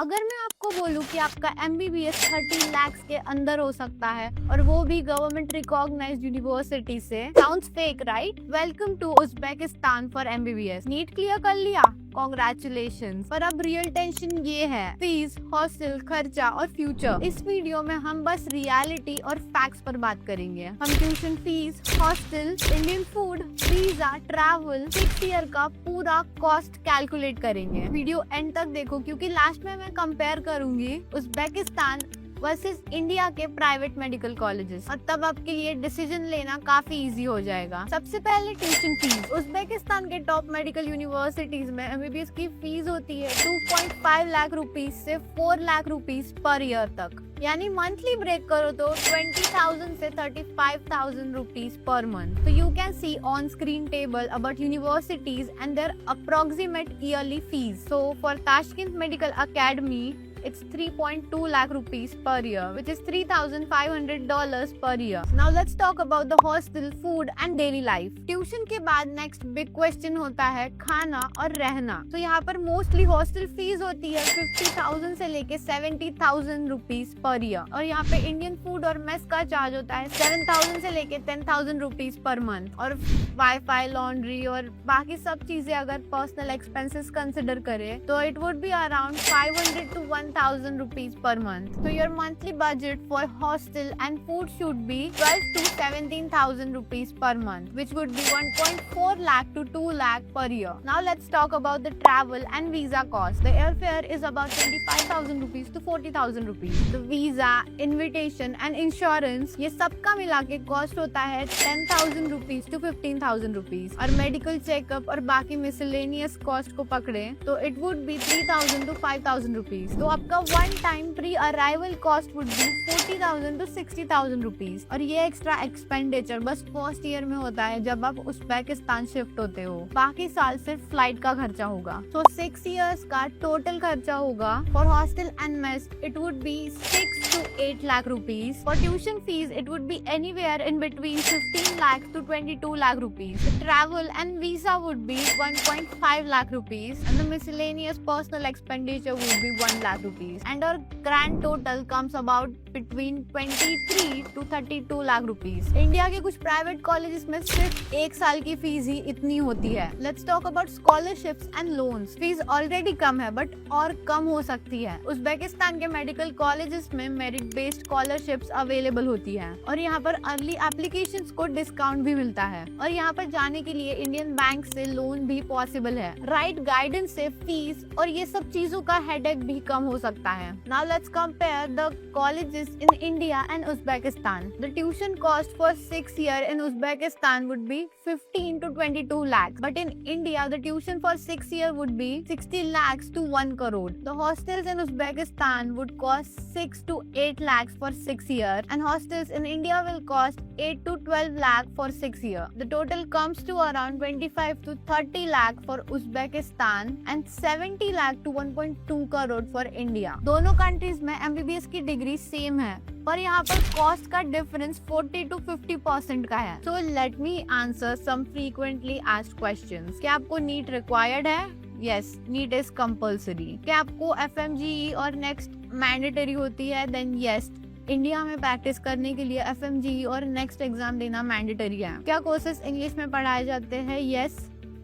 अगर मैं आपको बोलूं कि आपका MBBS 30 lakhs के अंदर हो सकता है और वो भी गवर्नमेंट रिकॉग्नाइज्ड यूनिवर्सिटी से, sounds fake right? Welcome to Uzbekistan for MBBS। NEET clear कर लिया? कॉन्ग्रेचुलेशंस। पर अब रियल टेंशन ये है, फीस, हॉस्टल, खर्चा और फ्यूचर। इस वीडियो में हम बस रियलिटी और फैक्ट्स पर बात करेंगे। हम tuition fees, hostel, Indian food, visa, travel, 6 year का पूरा कॉस्ट कैलकुलेट करेंगे। वीडियो एंड तक देखो क्योंकि लास्ट में मैं कंपेयर करूंगी उज्बेकिस्तान वर्सेस इंडिया के प्राइवेट मेडिकल कॉलेजेस और तब आपके लिए डिसीजन लेना काफी इजी हो जाएगा। सबसे पहले ट्यूशन फीस। उज्बेकिस्तान के टॉप मेडिकल यूनिवर्सिटीज में MBBS की फीस होती है 2.5 लाख रुपीज से 4 लाख रुपीज पर ईयर तक, यानी मंथली ब्रेक करो तो 20,000 से 35,000 रुपीज पर मंथ। तो you can see on screen table about universities and their approximate yearly fees. So for Tashkent medical academy it's 3.2 lakh rupees per year, which is $3,500 per year. Now let's talk about the hostel, food and daily life. Tuition के बाद next big question होता है खाना और रहना। तो यहाँ पर मोस्टली हॉस्टल फीस होती है 50,000 से लेके 70,000 रुपीज पर ईयर और यहाँ पे इंडियन फूड और मेस का चार्ज होता है 7,000 से लेके 10,000 रुपीज पर मंथ। और वाईफाई, लॉन्ड्री और बाकी सब चीजें अगर पर्सनल एक्सपेंसेस कंसिडर करें तो it would be around 500 to 1,000 rupees per month. So your monthly budget for hostel and food should be 12 to 17,000 rupees per month, which would be 1.4 lakh to 2 lakh per year. Now let's talk about the travel and visa cost. The airfare is about 25,000 rupees to 40,000 rupees. The visa, invitation and insurance ये सबका मिला के cost होता है 10,000 rupees to 15,000 rupees. और medical checkup और बाकी miscellaneous cost को पकड़े तो it would be 3,000 to 5,000 rupees. तो आपका one time pre arrival cost would be 40,000 to 60,000 rupees और ये एक्स्ट्रा एक्सपेंडिचर बस फर्स्ट ईयर में होता है जब आप उज्बेकिस्तान शिफ्ट होते हो। बाकी साल सिर्फ फ्लाइट का खर्चा होगा। तो 6 इयर्स का टोटल खर्चा होगा for hostel and mess it would be 6 to 8 lakh rupees. For tuition fees it would be anywhere in between 15 lakh to 22 lakh rupees. The travel and visa would be 1.5 lakh rupees and the miscellaneous personal expenditure would be 1 lakh rupees. And our grand total comes about between 23 to 32 lakh rupees. India के कुछ private colleges में सिर्फ 1 साल की fees ही इतनी होती है। Let's talk about scholarships and loans. Fees already कम है बट और कम हो सकती है। उज्बेकिस्तान के मेडिकल कॉलेजेस में मेरिट बेस्ड स्कॉलरशिप्स अवेलेबल होती है और यहाँ पर अर्ली एप्लीकेशंस को डिस्काउंट भी मिलता है और यहाँ पर जाने के लिए इंडियन बैंक से लोन भी पॉसिबल है। राइट गाइडेंस से फीस और ये सब चीजों का हेडेक भी कम हो सकता है। Now let's compare the colleges in India and Uzbekistan. The tuition cost for 6 year in Uzbekistan would be 15 to 22 lakhs, but in India the tuition for 6 year would be 60 lakhs to 1 crore. The hostels in Uzbekistan would cost 6 to 8 lakhs for 6 year and hostels in India will cost 8 to 12 lakh for 6 year. The total comes to around 25 to 30 lakh for Uzbekistan and 70 lakh to 1.2 crore for India. दोनों countries में MBBS की degree same है पर यहाँ पर cost का difference 40 to 50% का है। So let me answer some frequently asked questions. क्या आपको नीट रिक्वायर्ड है? Yes, NEET is compulsory. क्या आपको FMGE और नेक्स्ट मैंडेटरी होती है? देन यस, इंडिया में प्रैक्टिस करने के लिए FMGE और नेक्स्ट एग्जाम देना मैंडेटरी है। क्या कोर्सेज इंग्लिश में पढ़ाए जाते हैं? यस,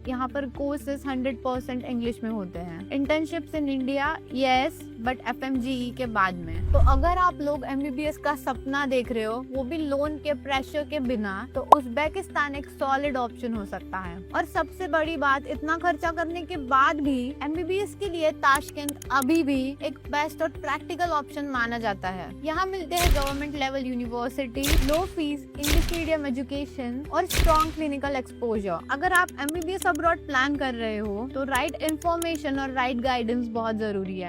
यहाँ पर कोर्सेज 100% इंग्लिश में होते हैं। Internships in India? Yes, but FMGE के बाद में। तो अगर आप लोग MBBS का सपना देख रहे हो वो भी लोन के प्रेशर के बिना तो उज्बेकिस्तान एक सॉलिड ऑप्शन हो सकता है। और सबसे बड़ी बात, इतना खर्चा करने के बाद भी MBBS के लिए ताशकंद अभी भी एक बेस्ट और प्रैक्टिकल ऑप्शन माना जाता है। यहाँ मिलते हैं गवर्नमेंट लेवल यूनिवर्सिटी, लो फीस, इंग्लिश मीडियम एजुकेशन और स्ट्रॉन्ग क्लिनिकल एक्सपोजर। अगर आप MBBS अब्रॉड प्लान कर रहे हो तो राइट इन्फॉर्मेशन और राइट गाइडेंस बहुत जरूरी है।